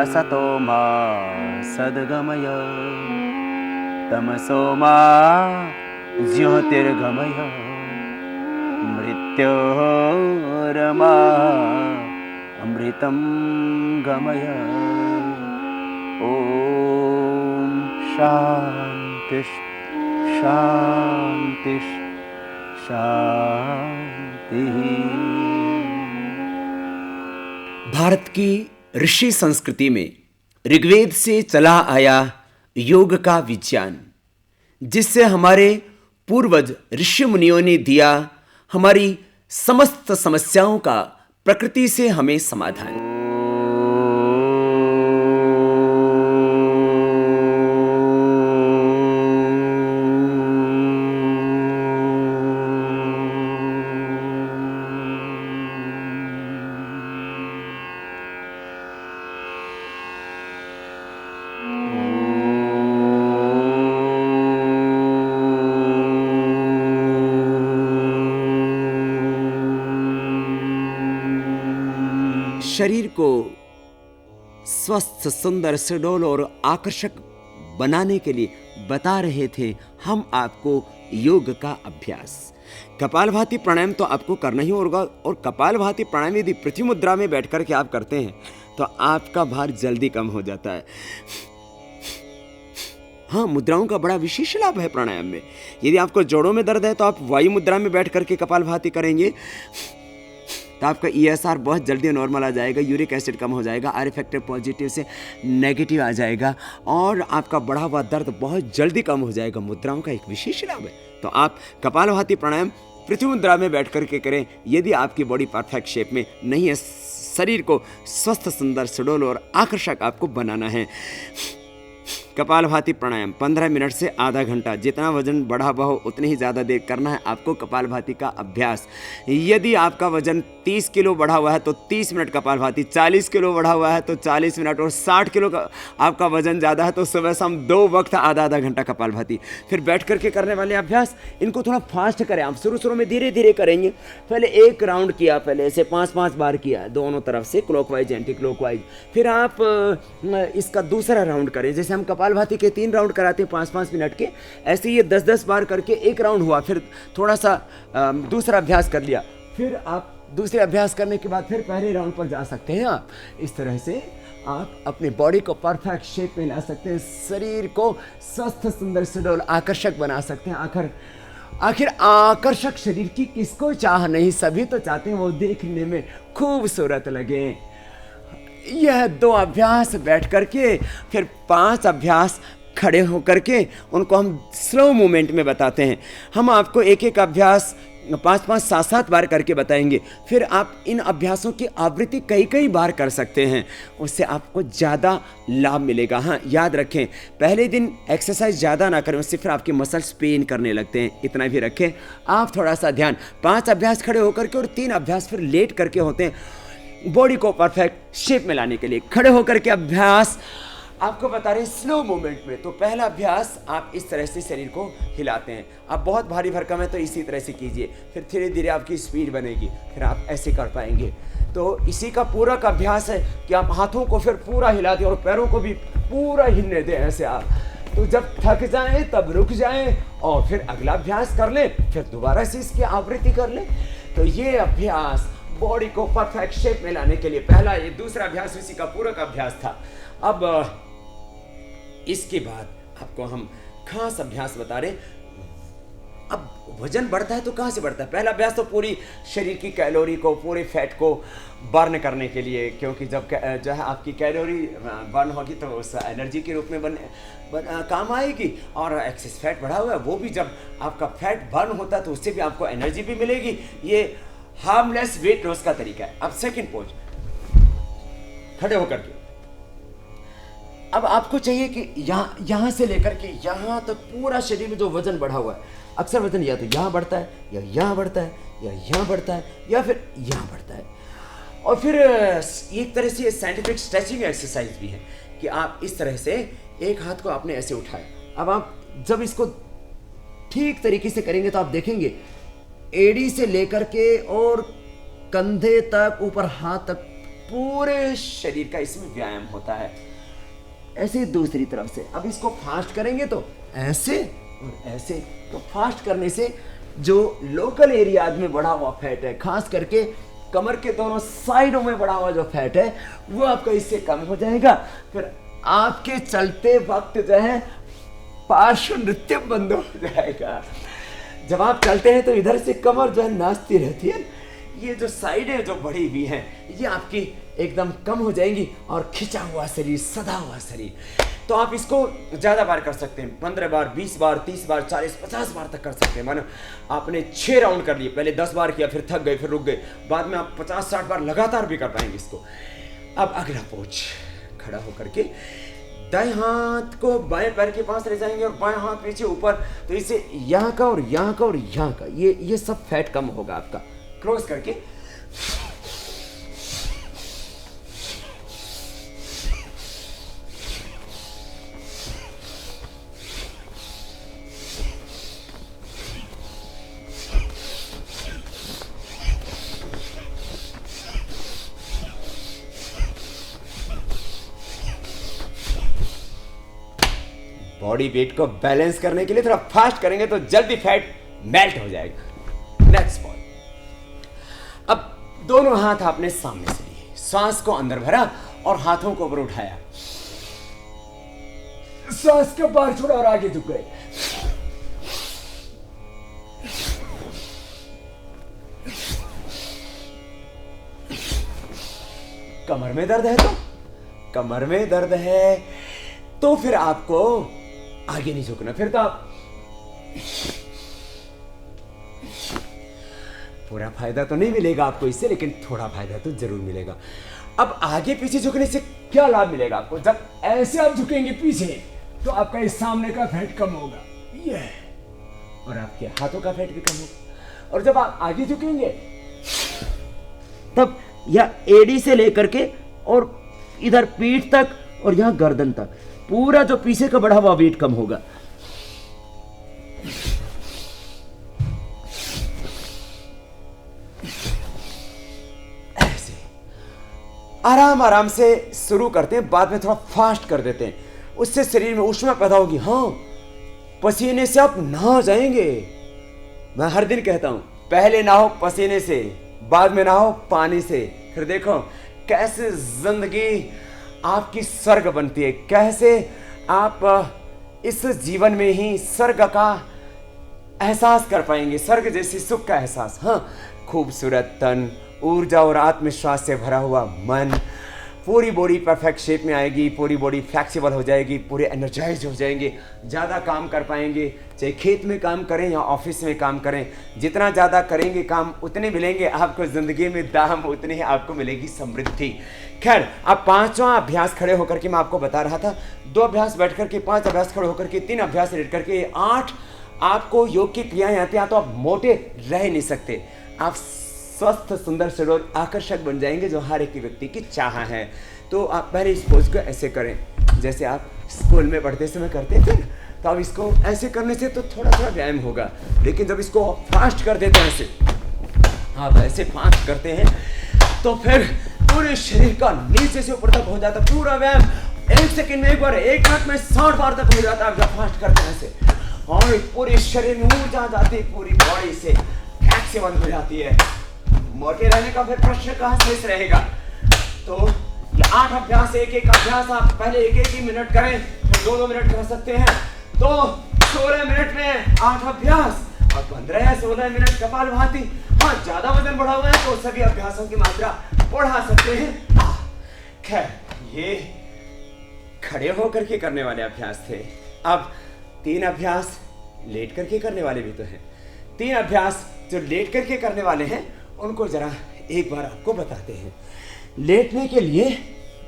असतो मा सद्गमय तमसो मा ज्योतिर्गमय मृत्योर्मा अमृतं गमय। ओम शांति शांति शांति। भारत की ऋषि संस्कृति में ऋग्वेद से चला आया योग का विज्ञान, जिससे हमारे पूर्वज ऋषि मुनियों ने दिया हमारी समस्त समस्याओं का प्रकृति से हमें समाधान। शरीर को स्वस्थ, सुंदर, सुडौल और आकर्षक बनाने के लिए बता रहे थे हम आपको योग का अभ्यास। कपालभाति प्राणायाम तो आपको करना ही होगा, और कपालभाति प्राणायाम यदि पृथ्वी मुद्रा में बैठ के आप करते हैं तो आपका भार जल्दी कम हो जाता है। हाँ, मुद्राओं का बड़ा विशेष लाभ है प्राणायाम में। यदि आपको जोड़ों में दर्द है तो आप वायु मुद्रा में बैठ करके कपालभाति करेंगे तो आपका ESR बहुत जल्दी नॉर्मल आ जाएगा, यूरिक एसिड कम हो जाएगा, आर फैक्टर पॉजिटिव से नेगेटिव आ जाएगा और आपका बढ़ा हुआ दर्द बहुत जल्दी कम हो जाएगा। मुद्राओं का एक विशेष लाभ है। तो आप कपालभाति प्राणायाम पृथ्वी मुद्रा में बैठ करके करें यदि आपकी बॉडी परफेक्ट शेप में नहीं है। शरीर को स्वस्थ, सुंदर, सुडौल और आकर्षक आपको बनाना है। कपालभाति प्राणायाम 15 मिनट से आधा घंटा, जितना वजन बढ़ा हुआ हो उतनी ही ज़्यादा देर करना है आपको कपालभाति का अभ्यास। यदि आपका वजन 30 किलो बढ़ा हुआ है तो 30 मिनट कपालभाति, 40 किलो बढ़ा हुआ है तो 40 मिनट, और 60 किलो का आपका वजन ज़्यादा है तो सुबह शाम 2 वक्त आधा आधा घंटा कपालभाति। फिर बैठ करके करने वाले अभ्यास, इनको थोड़ा फास्ट करें। आप शुरू में धीरे धीरे करेंगे। पहले एक राउंड किया, पहले ऐसे 5-5 बार किया दोनों तरफ से, क्लॉकवाइज एंटी क्लॉकवाइज। फिर आप इसका दूसरा राउंड करें। जैसे हम कपालभाति के 3 राउंड कराते हैं 5-5 मिनट के, ऐसे ये 10-10 बार करके एक राउंड हुआ। फिर थोड़ा सा दूसरा अभ्यास कर लिया, फिर आप दूसरे अभ्यास करने के बाद फिर पहले राउंड पर जा सकते हैं। आप इस तरह से आप अपनी बॉडी को परफेक्ट शेप में ला सकते हैं, शरीर को स्वस्थ, सुंदर, सुडौल, आकर्षक बना सकते हैं। आखिर आकर्षक शरीर की किसको चाह नहीं, सभी तो चाहते हैं वो देखने में खूबसूरत लगे। यह 2 अभ्यास बैठ करके, फिर 5 अभ्यास खड़े होकर के, उनको हम स्लो मूवमेंट में बताते हैं। हम आपको एक एक अभ्यास 5-5, 7-7 बार करके बताएंगे। फिर आप इन अभ्यासों की आवृत्ति कई बार कर सकते हैं, उससे आपको ज़्यादा लाभ मिलेगा। हाँ, याद रखें, पहले दिन एक्सरसाइज ज़्यादा ना करें, उससे फिर आपके मसल्स पेन करने लगते हैं। इतना भी रखें आप थोड़ा सा ध्यान। 5 अभ्यास खड़े होकर के और 3 अभ्यास फिर लेट करके होते हैं, बॉडी को परफेक्ट शेप में लाने के लिए। खड़े होकर के अभ्यास आपको बता रहे हैं स्लो मूवमेंट में। तो पहला अभ्यास आप इस तरह से शरीर को हिलाते हैं। आप बहुत भारी भरकम है तो इसी तरह से कीजिए, फिर धीरे धीरे आपकी स्पीड बनेगी, फिर आप ऐसे कर पाएंगे। तो इसी का पूरा का अभ्यास है कि आप हाथों को फिर पूरा हिला दें और पैरों को भी पूरा हिलने दें ऐसे आप। तो जब थक जाएं तब रुक जाएं और फिर अगला अभ्यास कर लें, फिर दोबारा से इसकी आवृत्ति कर लें। तो ये अभ्यास बॉडी को परफेक्ट शेप में लाने के लिए पहला, ये दूसरा अभ्यास इसी का पूरक अभ्यास था। अब इसके बाद आपको हम खास अभ्यास बता रहे। अब वजन बढ़ता है तो कहाँ से बढ़ता है? पहला अभ्यास तो पूरी शरीर की कैलोरी को, पूरे फैट को बर्न करने के लिए, क्योंकि जब जो है आपकी कैलोरी बर्न होगी तो उस एनर्जी के रूप में काम आएगी। और एक्सेस फैट बढ़ा हुआ है, वो भी जब आपका फैट बर्न होता है तो उससे भी आपको एनर्जी भी मिलेगी। ये हार्मलेस वेट लॉस का तरीका है। अब सेकंड पोज, खड़े होकर के अब आपको चाहिए कि यहाँ से लेकर के यहाँ तक पूरा शरीर में जो वजन बढ़ा हुआ है, अक्सर वजन या तो यहाँ बढ़ता है या यहाँ बढ़ता है या यहाँ बढ़ता है या फिर यहाँ बढ़ता है। और फिर एक तरह से साइंटिफिक स्ट्रेचिंग एक्सरसाइज भी है कि आप इस तरह से एक हाथ को आपने ऐसे उठाया। अब आप जब इसको ठीक तरीके से करेंगे तो आप देखेंगे एड़ी से लेकर के और कंधे तक, ऊपर हाथ तक पूरे शरीर का इसमें व्यायाम होता है। ऐसे दूसरी तरफ से अब इसको फास्ट करेंगे तो ऐसे और ऐसे। तो फास्ट करने से जो लोकल एरियाज में बढ़ा हुआ फैट है, खास करके कमर के दोनों साइडों में बढ़ा हुआ जो फैट है, वो आपका इससे कम हो जाएगा। फिर आपके चलते वक्त जो है पार्श्व नृत्य बंद हो जाएगा। जब आप चलते हैं तो इधर से कमर जो है नाचती रहती है, ये जो साइडें जो बढ़ी हुई हैं ये आपकी एकदम कम हो जाएंगी और खिंचा हुआ शरीर, सदा हुआ शरीर। तो आप इसको ज़्यादा बार कर सकते हैं, 15 बार, 20 बार, 30 बार, 40, 50 बार तक कर सकते हैं। मानो आपने 6 राउंड कर लिए, पहले 10 बार किया, फिर थक गए, फिर रुक गए, बाद में आप 50-60 बार लगातार भी कर पाएंगे इसको। अब अगला पोज, खड़ा होकर के दाएं हाथ को बाएं पैर के पास ले जाएंगे और बाएं हाथ पीछे ऊपर। तो इससे यहाँ का और यहाँ का और यहाँ का ये सब फैट कम होगा आपका। क्रॉस करके बॉडी वेट को बैलेंस करने के लिए थोड़ा फास्ट करेंगे तो जल्दी फैट मेल्ट हो जाएगा। नेक्स्ट पॉइंट, अब दोनों हाथ आपने सामने से लिए, सांस को अंदर भरा और हाथों को ऊपर उठाया, सांस को बाहर छोड़ा और आगे झुक गए। कमर में दर्द है तो कमर में दर्द है तो फिर आपको आगे नहीं झुकना, फिर तो आप पूरा फायदा तो नहीं मिलेगा आपको इससे, लेकिन थोड़ा फायदा तो जरूर मिलेगा। अब आगे पीछे झुकने से क्या लाभ मिलेगा आपको? जब ऐसे आप झुकेंगे पीछे तो आपका इस सामने का फैट कम होगा, ये, और आपके हाथों का फैट भी कम होगा। और जब आप आगे झुकेंगे तब या एडी से लेकर के और इधर पीठ तक और यहां गर्दन तक पूरा जो पीछे का बढ़ा हुआ वेट कम होगा। ऐसे आराम आराम से शुरू करते हैं, बाद में थोड़ा फास्ट कर देते हैं, उससे शरीर में ऊष्मा पैदा होगी। हाँ, पसीने से आप नहा जाएंगे। मैं हर दिन कहता हूं, पहले नहाओ पसीने से, बाद में नहाओ पानी से। फिर देखो कैसे जिंदगी आपकी स्वर्ग बनती है, कैसे आप इस जीवन में ही स्वर्ग का एहसास कर पाएंगे, स्वर्ग जैसी सुख का एहसास। हाँ, खूबसूरत तन, ऊर्जा और आत्मविश्वास से भरा हुआ मन, पूरी बॉडी परफेक्ट शेप में आएगी, पूरी बॉडी फ्लेक्सिबल हो जाएगी, पूरे एनर्जाइज हो जाएंगे, ज़्यादा काम कर पाएंगे। चाहे खेत में काम करें या ऑफिस में काम करें, जितना ज़्यादा करेंगे काम उतने मिलेंगे आपको ज़िंदगी में दाम, उतनी ही आपको मिलेगी समृद्धि। खैर, अब 5वां अभ्यास खड़े होकर के मैं आपको बता रहा था, 2 अभ्यास बैठ करके, 5 अभ्यास खड़े होकर के, 3 अभ्यास लेट करके, 8 आपको योग की क्रियाएं आती हैं। तो आप मोटे रह नहीं सकते, आप स्वस्थ, सुंदर, सरोवर, आकर्षक बन जाएंगे, जो हर एक व्यक्ति की चाह है। तो आप पहले इस पोज को ऐसे करें जैसे आप स्कूल में पढ़ते समय करते थे। तो अब इसको ऐसे करने से तो थोड़ा थोड़ा व्यायाम होगा, लेकिन जब इसको फास्ट कर देते हैं ऐसे, आप ऐसे फास्ट करते हैं तो फिर पूरे शरीर का नीचे से ऊपर तक हो जाता पूरा व्यायाम। 1 सेकंड में एक बार, 1 मिनट में 60 बार तक हो जाता है जब फास्ट करते हैं ऐसे, और पूरे शरीर में ऊर्जा जाती है, पूरी बॉडी से फ्लेक्सिबल हो जाती है। मोटे रहने का फिर प्रश्न कहाँ शेष रहेगा? तो ये 8 अभ्यास, एक अभ्यास आप पहले 1 मिनट करें, फिर 2 मिनट कर सकते हैं। तो 16 मिनट में 8 अभ्यास और 15 या 16 मिनट कपालभाति। हाँ, ज्यादा वजन बढ़ा हुआ है तो सभी अभ्यासों की मात्रा बढ़ा सकते हैं। खैर, ये खड़े होकर के करने वाले अभ्यास थे। अब 3 अभ्यास लेट करके करने वाले भी तो हैं। 3 अभ्यास जो लेट करके करने वाले हैं उनको जरा एक बार आपको बताते हैं। लेटने के लिए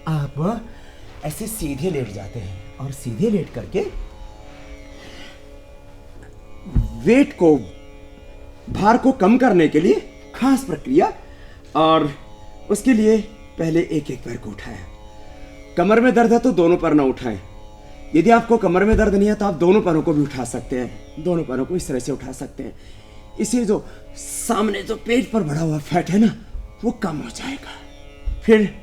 आप ऐसे सीधे लेट जाते हैं और सीधे लेट करके वेट को, भार को कम करने के लिए खास प्रक्रिया, और उसके लिए पहले एक पैर को उठाया। कमर में दर्द है तो दोनों पैर ना उठाएं। यदि आपको कमर में दर्द नहीं है तो आप दोनों पैरों को भी उठा सकते हैं, दोनों पैरों को इस तरह से उठा सकते हैं। इससे जो सामने जो पेट पर बढ़ा हुआ फैट है ना, वो कम हो जाएगा। फिर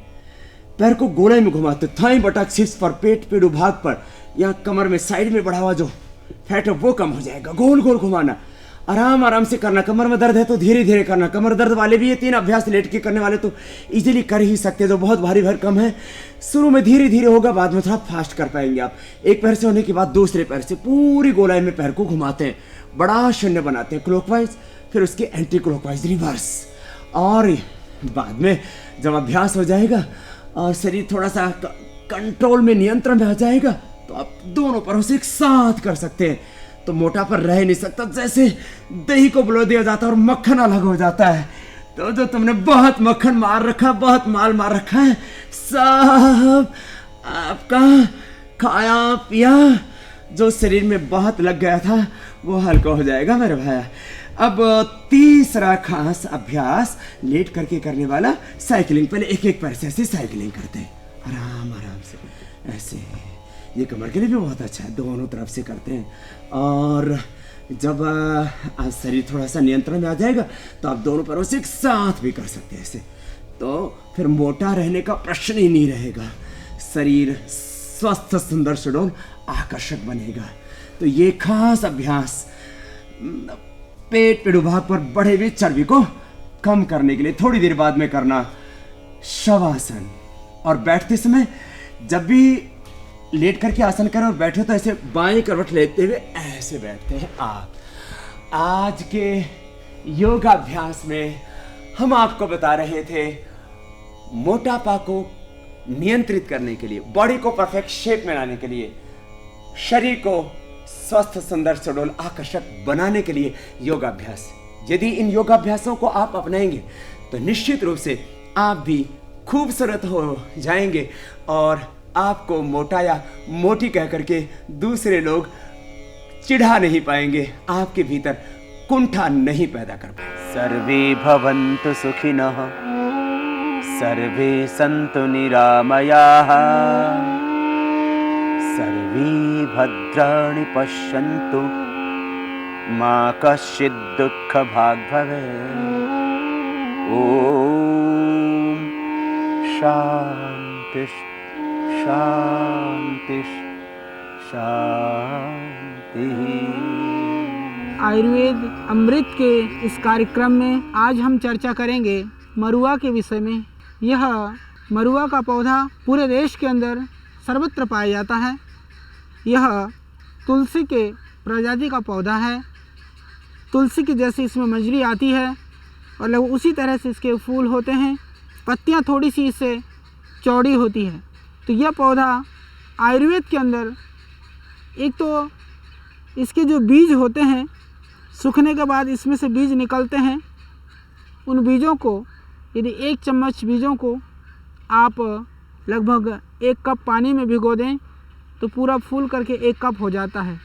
पैर को गोलाई में घुमाते, थाई बटक शीर्ष पर, पेट पेड़ू भाग पर, यहाँ कमर में साइड में बढ़ा हुआ जो फैट है वो कम हो जाएगा। गोल गोल घुमाना, आराम आराम से करना। कमर में दर्द है तो धीरे धीरे करना। कमर दर्द वाले भी ये 3 अभ्यास लेट के करने वाले तो इजीली कर ही सकते हैं। जो बहुत भारी भरकम है शुरू में धीरे धीरे होगा, बाद में थोड़ा फास्ट कर पाएंगे आप। एक पैर से होने के बाद दूसरे पैर से पूरी गोलाई में पैर को घुमाते हैं, बड़ा शून्य बनाते हैं क्लॉकवाइज, फिर उसके एंटी क्लॉकवाइज रिवर्स। और बाद में जब अभ्यास हो जाएगा और शरीर थोड़ा सा कंट्रोल में, नियंत्रण में आ जाएगा तो आप दोनों पैरों से एक साथ कर सकते हैं। तो मोटा पर रह नहीं सकता, जैसे दही को बुला दिया जाता है और मक्खन अलग हो जाता है। तो जो तुमने बहुत मक्खन मार रखा, बहुत माल मार रखा है, सब आपका खाया पिया जो शरीर में बहुत लग गया था वो हल्का हो जाएगा मेरे भाई। अब तीसरा खास अभ्यास लेट करके करने वाला साइकिलिंग। पहले एक एक पैर से ऐसे साइकिलिंग करते हैं, आराम आराम से ऐसे। ये कमर के लिए भी बहुत अच्छा है, दोनों तरफ से करते हैं। और जब शरीर थोड़ा सा नियंत्रण में आ जाएगा तो आप दोनों पैरों से एक साथ भी कर सकते हैं ऐसे। तो फिर मोटा रहने का प्रश्न ही नहीं रहेगा, शरीर स्वस्थ, सुंदर, सुडौल, आकर्षक बनेगा। तो ये खास अभ्यास पेट पेड़ू भाग पर बढ़े हुए चर्बी को कम करने के लिए थोड़ी देर बाद में करना शवासन। और बैठते समय जब भी लेट करके आसन करें और बैठे तो ऐसे बाएं करवट लेते हुए ऐसे बैठते हैं आप। आज के योगाभ्यास में हम आपको बता रहे थे मोटापा को नियंत्रित करने के लिए, बॉडी को परफेक्ट शेप में लाने के लिए, शरीर को स्वस्थ, सुंदर, सुडौल, आकर्षक बनाने के लिए योगाभ्यास। यदि इन योगाभ्यासों को आप अपनाएंगे तो निश्चित रूप से आप भी खूबसूरत हो जाएंगे और आपको मोटा या मोटी कह करके दूसरे लोग चिढ़ा नहीं पाएंगे, आपके भीतर कुंठा नहीं पैदा कर पाएंगे। सर्वे भवन्तु सुखिनः, सर्वे सन्तु निरामयाः, सर्वे भद्राणि पश्यन्तु, मा कश्चित् दुःखभाग् भवेत्। ॐ शान्ति शांति शांति। आयुर्वेद अमृत के इस कार्यक्रम में आज हम चर्चा करेंगे मरुआ के विषय में। यह मरुआ का पौधा पूरे देश के अंदर सर्वत्र पाया जाता है। यह तुलसी के प्रजाति का पौधा है। तुलसी की जैसी इसमें मंजरी आती है और लगभग उसी तरह से इसके फूल होते हैं। पत्तियां थोड़ी सी इससे चौड़ी होती है। तो यह पौधा आयुर्वेद के अंदर, एक तो इसके जो बीज होते हैं सूखने के बाद इसमें से बीज निकलते हैं। उन बीजों को यदि 1 चम्मच बीजों को आप लगभग 1 कप पानी में भिगो दें तो पूरा फूल करके 1 कप हो जाता है।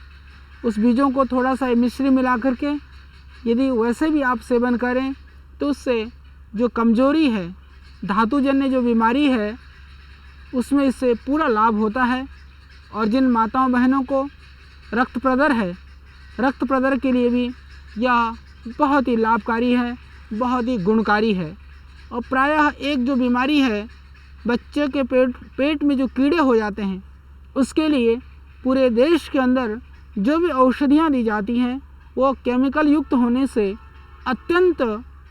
उस बीजों को थोड़ा सा मिश्री मिला करके यदि वैसे भी आप सेवन करें तो उससे जो कमजोरी है, धातुजन्य जो बीमारी है, उसमें इससे पूरा लाभ होता है। और जिन माताओं बहनों को रक्त प्रदर है, रक्त प्रदर के लिए भी यह बहुत ही लाभकारी है, बहुत ही गुणकारी है। और प्रायः एक जो बीमारी है बच्चे के पेट में जो कीड़े हो जाते हैं, उसके लिए पूरे देश के अंदर जो भी औषधियाँ दी जाती हैं वो केमिकल युक्त होने से अत्यंत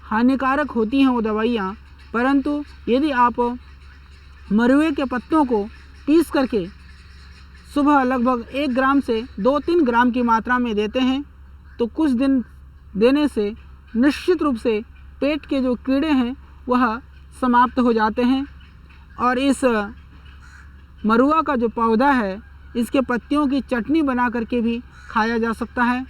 हानिकारक होती हैं वो दवाइयाँ। परंतु यदि आप मरुए के पत्तों को पीस करके सुबह लगभग 1 ग्राम से 2-3 ग्राम की मात्रा में देते हैं तो कुछ दिन देने से निश्चित रूप से पेट के जो कीड़े हैं वह समाप्त हो जाते हैं। और इस मरुआ का जो पौधा है, इसके पत्तियों की चटनी बना करके भी खाया जा सकता है।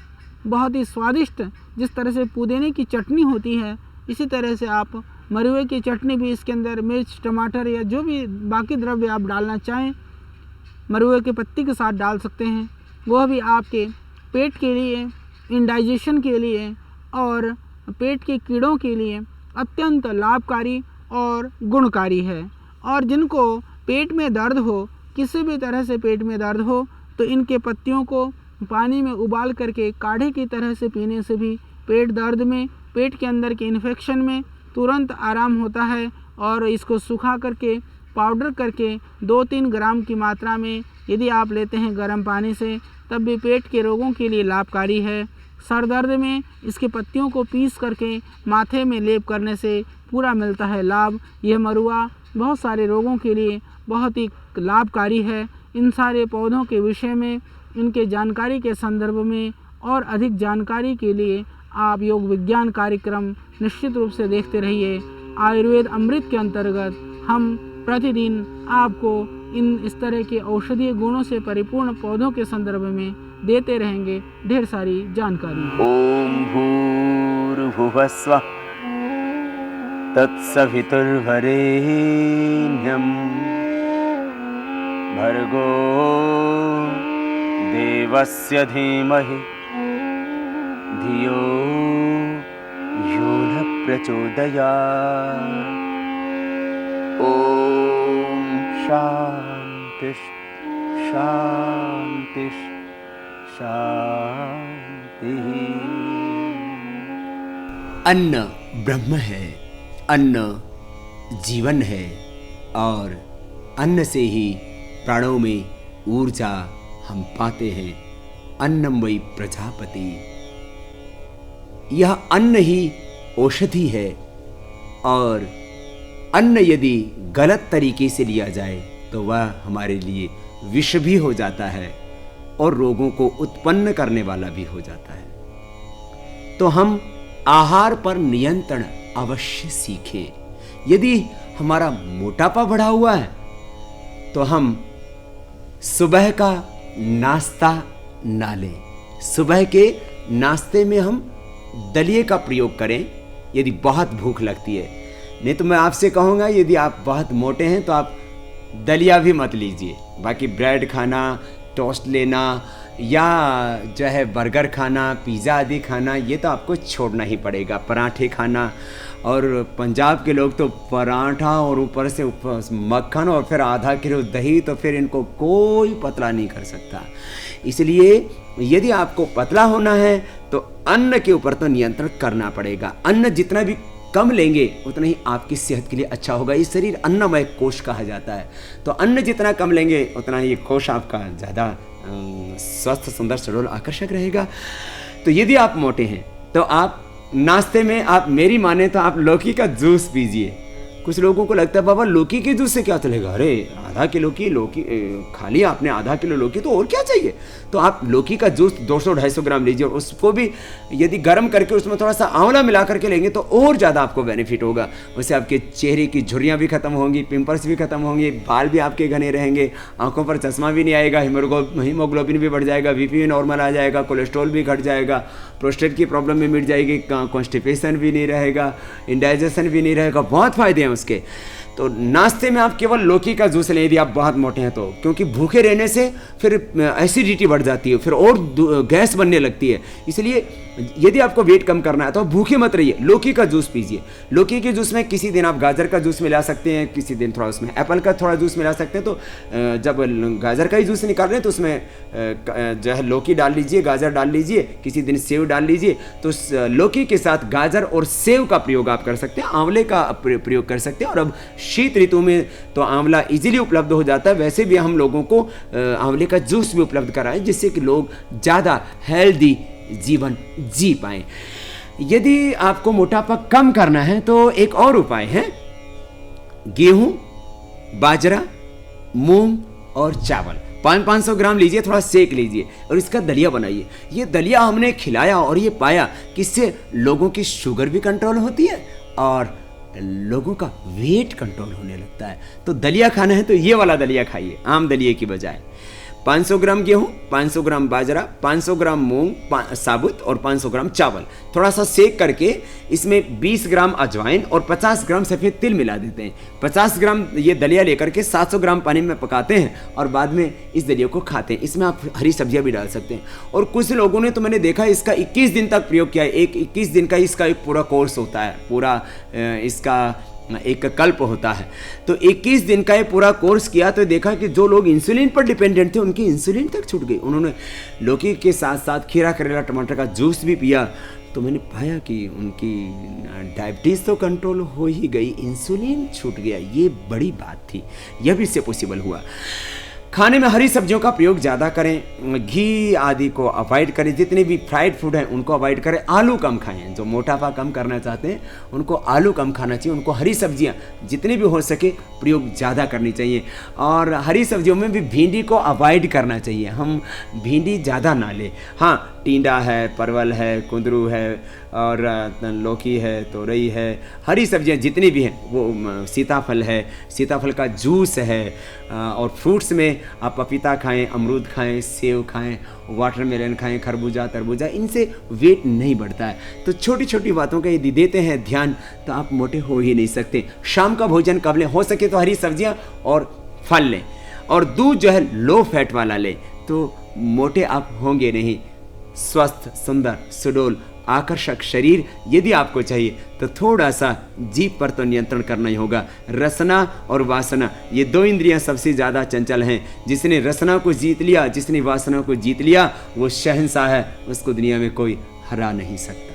बहुत ही स्वादिष्ट, जिस तरह से पुदीने की चटनी होती है इसी तरह से आप मरुए की चटनी भी इसके अंदर मिर्च, टमाटर या जो भी बाकी द्रव्य आप डालना चाहें मरुए के पत्ती के साथ डाल सकते हैं। वह भी आपके पेट के लिए, इंडाइजेशन के लिए और पेट के कीड़ों के लिए अत्यंत लाभकारी और गुणकारी है। और जिनको पेट में दर्द हो, किसी भी तरह से पेट में दर्द हो, तो इनके पत्तियों को पानी में उबाल करके काढ़े की तरह से पीने से भी पेट दर्द में, पेट के अंदर के इन्फेक्शन में तुरंत आराम होता है। और इसको सुखा करके पाउडर करके 2-3 ग्राम की मात्रा में यदि आप लेते हैं गर्म पानी से, तब भी पेट के रोगों के लिए लाभकारी है। सर दर्द में इसके पत्तियों को पीस करके माथे में लेप करने से पूरा मिलता है लाभ। यह मरुआ बहुत सारे रोगों के लिए बहुत ही लाभकारी है। इन सारे पौधों के विषय में, इनके जानकारी के संदर्भ में और अधिक जानकारी के लिए आप योग विज्ञान कार्यक्रम निश्चित रूप से देखते रहिए। आयुर्वेद अमृत के अंतर्गत हम प्रतिदिन आपको इस तरह के औषधीय गुणों से परिपूर्ण पौधों के संदर्भ में देते रहेंगे ढेर सारी जानकारी। ॐ भूर्भुवः स्वः तत्सवितुर्वरेण्यं भर्गो देवस्य धीमहि धियो यो न प्रचोदयात्। ॐ शान्ति शान्ति शान्तिः। अन्न ब्रह्म है, अन्न जीवन है और अन्न से ही प्राणों में ऊर्जा हम पाते हैं। अन्नम वै प्रजापति। यह अन्न ही औषधि है और अन्न यदि गलत तरीके से लिया जाए तो वह हमारे लिए विष भी हो जाता है और रोगों को उत्पन्न करने वाला भी हो जाता है। तो हम आहार पर नियंत्रण अवश्य सीखें। यदि हमारा मोटापा बढ़ा हुआ है तो हम सुबह का नाश्ता ना लें। सुबह के नाश्ते में हम दलिए का प्रयोग करें यदि बहुत भूख लगती है। नहीं तो मैं आपसे कहूँगा यदि आप बहुत मोटे हैं तो आप दलिया भी मत लीजिए। बाकी ब्रेड खाना, टोस्ट लेना या जो है बर्गर खाना, पिज़्ज़ा आदि खाना, ये तो आपको छोड़ना ही पड़ेगा। पराठे खाना, और पंजाब के लोग तो पराठा और ऊपर से मक्खन और फिर आधा किलो दही, तो फिर इनको कोई पतला नहीं कर सकता। इसलिए यदि आपको पतला होना है तो अन्न के ऊपर तो नियंत्रण करना पड़ेगा। अन्न जितना भी कम लेंगे उतना ही आपकी सेहत के लिए अच्छा होगा। ये शरीर अन्नमय कोश कहा जाता है, तो अन्न जितना कम लेंगे उतना ही कोश आपका ज़्यादा स्वस्थ, सुंदर, सडोल, आकर्षक रहेगा। तो यदि आप मोटे हैं तो आप नाश्ते में, आप मेरी माने तो आप लौकी का जूस पीजिए। कुछ लोगों को लगता है बाबा लौकी के जूस से क्या चलेगा, अरे आधा किलो की लौकी खा लिया आपने, आधा किलो लौकी तो और क्या चाहिए। तो आप लौकी का जूस 200-250 ग्राम लीजिए और उसको भी यदि गर्म करके उसमें थोड़ा सा आंवला मिला करके लेंगे तो और ज़्यादा आपको बेनिफिट होगा। उससे आपके चेहरे की झुर्रियाँ भी खत्म होंगी, पिंपल्स भी खत्म होंगे, बाल भी आपके घने रहेंगे, आंखों पर चश्मा भी नहीं आएगा, हीमोग्लोबिन भी बढ़ जाएगा, बीपी भी नॉर्मल आ जाएगा, कोलेस्ट्रॉल भी घट जाएगा, प्रोस्टेट की प्रॉब्लम भी मिट जाएगी, कॉन्स्टिपेशन भी नहीं रहेगा, इंडाइजेशन भी नहीं रहेगा। बहुत फायदे हैं उसके। तो नाश्ते में आप केवल लौकी का जूस लें यदि आप बहुत मोटे हैं तो, क्योंकि भूखे रहने से फिर एसिडिटी बढ़ जाती है, फिर और गैस बनने लगती है। इसलिए यदि आपको वेट कम करना है तो भूखे मत रहिए, लौकी का जूस पीजिए। लौकी के जूस में किसी दिन आप गाजर का जूस मिला सकते हैं, किसी दिन थोड़ा उसमें एप्पल का थोड़ा जूस मिला सकते हैं। तो जब गाजर का ही जूस निकाल रहे हैं तो उसमें जो है लौकी डाल लीजिए, गाजर डाल लीजिए, किसी दिन सेव डाल लीजिए। तो लौकी के साथ गाजर और सेव का प्रयोग आप कर सकते हैं, आंवले का प्रयोग कर सकते हैं। और अब शीत ऋतु में तो आंवला इजीली उपलब्ध हो जाता है। वैसे भी हम लोगों को आंवले का जूस भी उपलब्ध कराएं जिससे कि लोग ज़्यादा हेल्दी जीवन जी पाएं। यदि आपको मोटापा कम करना है तो एक और उपाय है, गेहूं, बाजरा, मूंग और चावल 500 ग्राम लीजिए, थोड़ा सेक लीजिए और इसका दलिया बनाइए। ये दलिया हमने खिलाया और ये पाया कि इससे लोगों की शुगर भी कंट्रोल होती है और लोगों का वेट कंट्रोल होने लगता है। तो दलिया खाना है तो ये वाला दलिया खाइए आम दलिये की बजाय। 500 ग्राम गेहूँ, 500 ग्राम बाजरा, 500 ग्राम मूंग साबुत और 500 ग्राम चावल थोड़ा सा सेक करके इसमें 20 ग्राम अजवाइन और 50 ग्राम सफ़ेद तिल मिला देते हैं। 50 ग्राम ये दलिया लेकर के 700 ग्राम पानी में पकाते हैं और बाद में इस दलिया को खाते हैं। इसमें आप हरी सब्जियां भी डाल सकते हैं। और कुछ लोगों ने तो मैंने देखा इसका 21 दिन तक प्रयोग किया है। 21 दिन का इसका एक पूरा कोर्स होता है, पूरा इसका एक कल्प होता है। तो 21 दिन का ये पूरा कोर्स किया तो देखा कि जो लोग इंसुलिन पर डिपेंडेंट थे उनकी इंसुलिन तक छूट गई। उन्होंने लौकी के साथ साथ खीरा, करेला, टमाटर का जूस भी पिया तो मैंने पाया कि उनकी डायबिटीज़ तो कंट्रोल हो ही गई, इंसुलिन छूट गया। ये बड़ी बात थी, यह भी इससे पॉसिबल हुआ। खाने में हरी सब्जियों का प्रयोग ज़्यादा करें, घी आदि को अवॉइड करें, जितने भी फ्राइड फूड हैं उनको अवॉइड करें, आलू कम खाएं। जो मोटापा कम करना चाहते हैं उनको आलू कम खाना चाहिए, उनको हरी सब्जियां जितनी भी हो सके प्रयोग ज़्यादा करनी चाहिए। और हरी सब्जियों में भी भिंडी को अवॉइड करना चाहिए, हम भिंडी ज़्यादा ना लें। हाँ, टिंडा है, परवल है, कुंदरू है और लौकी है, तोरई है, हरी सब्जियां जितनी भी हैं वो, सीताफल है, सीताफल का जूस है। और फ्रूट्स में आप पपीता खाएं, अमरूद खाएं, सेब खाएं, वाटरमेलन खाएं, खरबूजा, तरबूजा, इनसे वेट नहीं बढ़ता है। तो छोटी छोटी बातों का यदि देते हैं ध्यान तो आप मोटे हो ही नहीं सकते। शाम का भोजन कब लें? हो सके तो हरी सब्जियां और फल लें, और दूध जो है लो फैट वाला लें, तो मोटे आप होंगे नहीं। स्वस्थ, सुंदर, सुडौल, आकर्षक शरीर यदि आपको चाहिए तो थोड़ा सा जीभ पर तो नियंत्रण करना ही होगा। रसना और वासना, ये दो इंद्रियां सबसे ज़्यादा चंचल हैं। जिसने रसना को जीत लिया, जिसने वासना को जीत लिया, वो शहंशाह है, उसको दुनिया में कोई हरा नहीं सकता।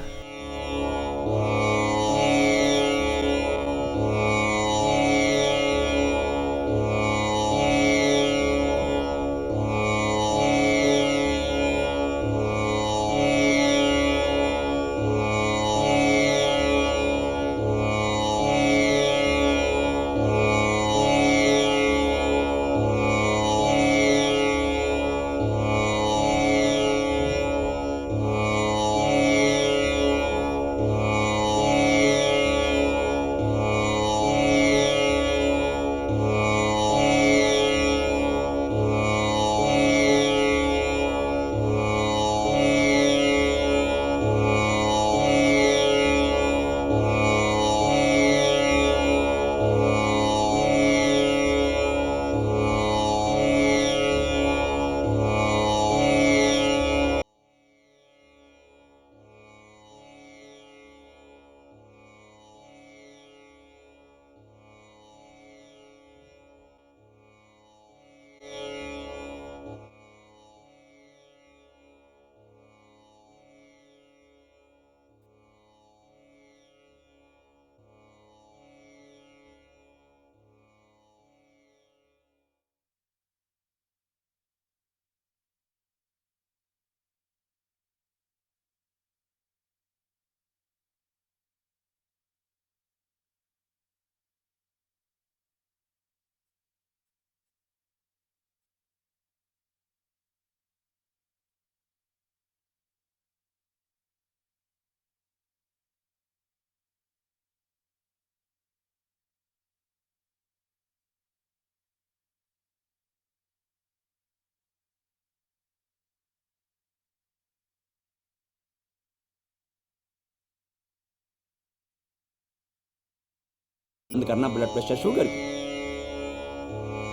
बंद करना ब्लड प्रेशर, शुगर की,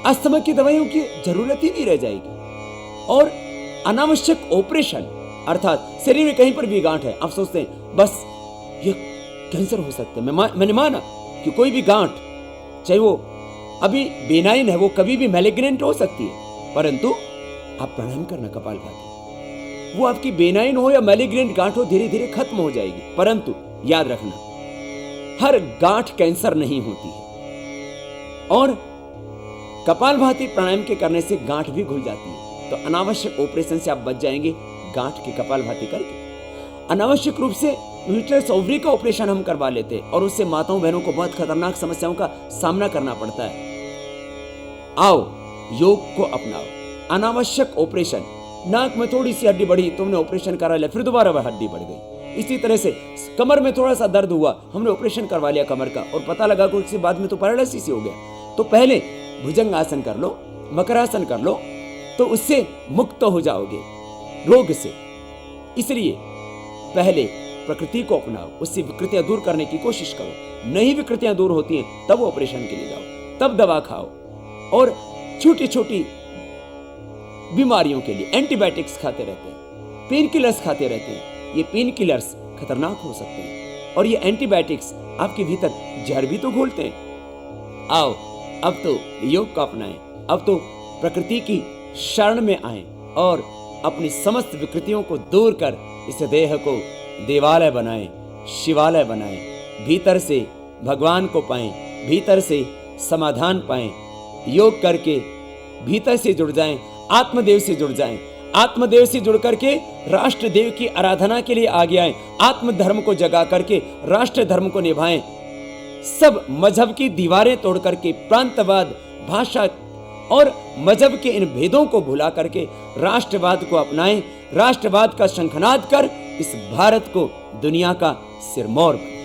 अस्थमा की दवाइयों की जरूरत ही नहीं रह जाएगी। और अनावश्यक ऑपरेशन, अर्थात शरीर में कहीं पर भी गांठ है, आप सोचते हैं बस ये कैंसर हो सकता है। मैंने माना कि कोई भी गांठ, चाहे वो अभी बेनाइन है, वो कभी भी मैलिग्नेंट हो सकती है, परंतु आप प्राणायाम करना कपालभाति, वो आपकी बेनाइन हो या मैलिग्नेंट गांठ हो, धीरे धीरे खत्म हो जाएगी। परंतु याद रखना, हर गांठ कैंसर नहीं होती है, और कपालभाति प्राणायाम के करने से गांठ भी घुल जाती है। तो अनावश्यक ऑपरेशन से आप बच जाएंगे गांठ की कपालभाति करके। अनावश्यक रूप से यूट्रस ओवरी का ऑपरेशन हम करवा लेते हैं और उससे माताओं बहनों को बहुत खतरनाक समस्याओं का सामना करना पड़ता है। आओ योग को अपनाओ। अनावश्यक ऑपरेशन, नाक में थोड़ी सी हड्डी बढ़ी, तुमने ऑपरेशन करा लिया, फिर दोबारा वह हड्डी बढ़ गई। इसी तरह से कमर में थोड़ा सा दर्द हुआ, हमने ऑपरेशन करवा लिया कमर का, और पता लगा कि उसके बाद में तो पैरालिसिस ही हो गया। तो पहले भुजंग आसन कर लो, मकरासन कर लो, तो उससे मुक्त हो जाओगे रोग से। इसलिए पहले प्रकृति को अपनाओ, उससे विकृतियां दूर करने की कोशिश करो। नहीं विकृतियां दूर होती हैं तब ऑपरेशन के लिए जाओ, तब दवा खाओ। और छोटी छोटी बीमारियों के लिए एंटीबायोटिक्स खाते रहते हैं, पेन किलर्स खाते रहते हैं। ये पेन किलर्स खतरनाक हो सकते हैं और ये एंटीबायोटिक्स आपके भीतर जहर भी तो घोलते हैं। आओ अब तो योग को अपनाएं, अब तो प्रकृति की शरण में आएं और अपनी समस्त विकृतियों को दूर कर इस देह को देवालय बनाएं, शिवालय बनाएं, भीतर से भगवान को पाएं, भीतर से समाधान पाएं, योग करके भीतर से जुड़ जाएं, आत्मदेव से जुड़ जाएं, आत्मदेव से जुड़ करके राष्ट्र देव की आराधना के लिए आगे आएं, आत्म धर्म को जगा करके राष्ट्र धर्म को निभाएं, सब मजहब की दीवारें तोड़ करके प्रांतवाद, भाषा और मजहब के इन भेदों को भुला करके राष्ट्रवाद को अपनाएं, राष्ट्रवाद का शंखनाद कर इस भारत को दुनिया का सिरमौर बनाएं।